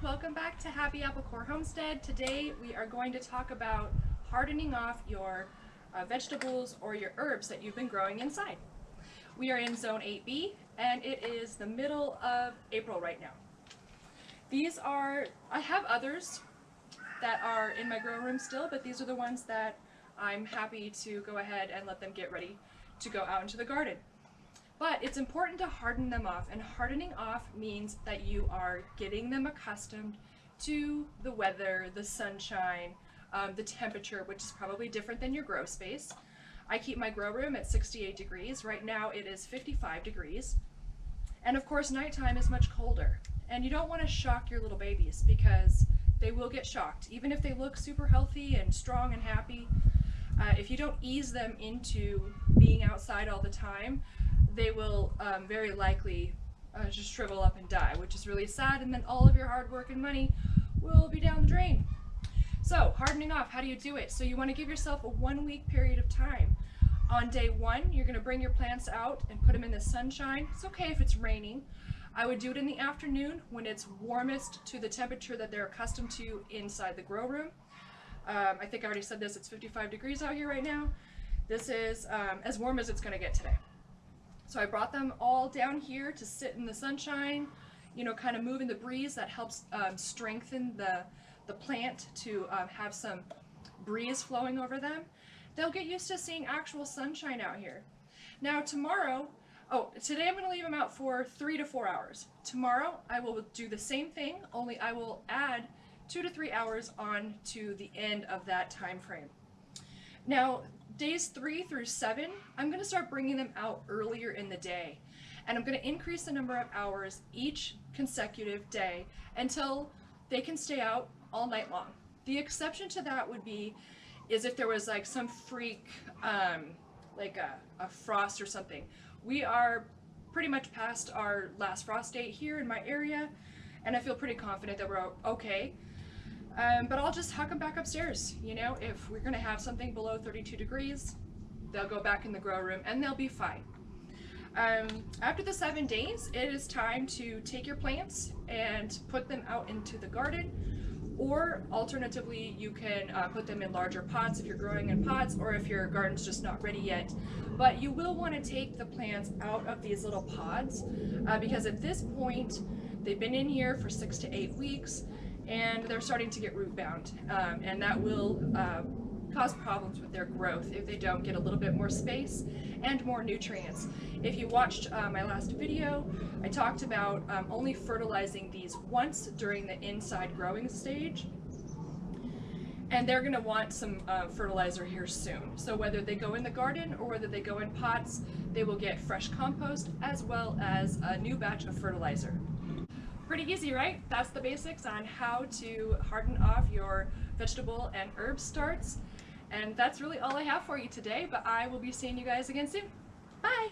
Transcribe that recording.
welcome back to Happy Apple Core Homestead. Today we are going to talk about hardening off your vegetables or your herbs that you've been growing inside. We are in Zone 8B and it is the middle of April right now. I have others that are in my grow room still, but these are the ones that I'm happy to go ahead and let them get ready to go out into the garden. But it's important to harden them off, and hardening off means that you are getting them accustomed to the weather, the sunshine, the temperature, which is probably different than your grow space. I keep my grow room at 68 degrees. Right now it is 55 degrees. And of course nighttime is much colder. And you don't want to shock your little babies because they will get shocked. Even if they look super healthy and strong and happy, if you don't ease them into being outside all the time, they will very likely just shrivel up and die, which is really sad, and then all of your hard work and money will be down the drain. So hardening off, how do you do it? So you want to give yourself a 1 week period of time. On day one, you're going to bring your plants out and put them in the sunshine. It's okay if it's raining. I would do it in the afternoon when it's warmest to the temperature that they're accustomed to inside the grow room. I think I already said this, it's 55 degrees out here right now. This is as warm as it's going to get today. So I brought them all down here to sit in the sunshine, you know, kind of moving the breeze. That helps strengthen the plant to have some breeze flowing over them. They'll get used to seeing actual sunshine out here. Now tomorrow, today I'm going to leave them out for 3 to 4 hours. Tomorrow I will do the same thing, only I will add 2 to 3 hours on to the end of that time frame. Now, days 3 through 7, I'm going to start bringing them out earlier in the day. And I'm going to increase the number of hours each consecutive day until they can stay out all night long. The exception to that would be is if there was like some freak, like a frost or something. We are pretty much past our last frost date here in my area, and I feel pretty confident that we're okay. But I'll just huck them back upstairs. You know, if we're going to have something below 32 degrees, they'll go back in the grow room and they'll be fine. After the 7 days, it is time to take your plants and put them out into the garden, or alternatively, you can put them in larger pots if you're growing in pots, or if your garden's just not ready yet. But you will want to take the plants out of these little pods because at this point, they've been in here for 6 to 8 weeks. And they're starting to get root bound, and that will cause problems with their growth if they don't get a little bit more space and more nutrients. If you watched my last video, I talked about only fertilizing these once during the inside growing stage, and they're going to want some fertilizer here soon. So whether they go in the garden or whether they go in pots, they will get fresh compost as well as a new batch of fertilizer. Pretty easy, right? That's the basics on how to harden off your vegetable and herb starts. And that's really all I have for you today, but I will be seeing you guys again soon. Bye!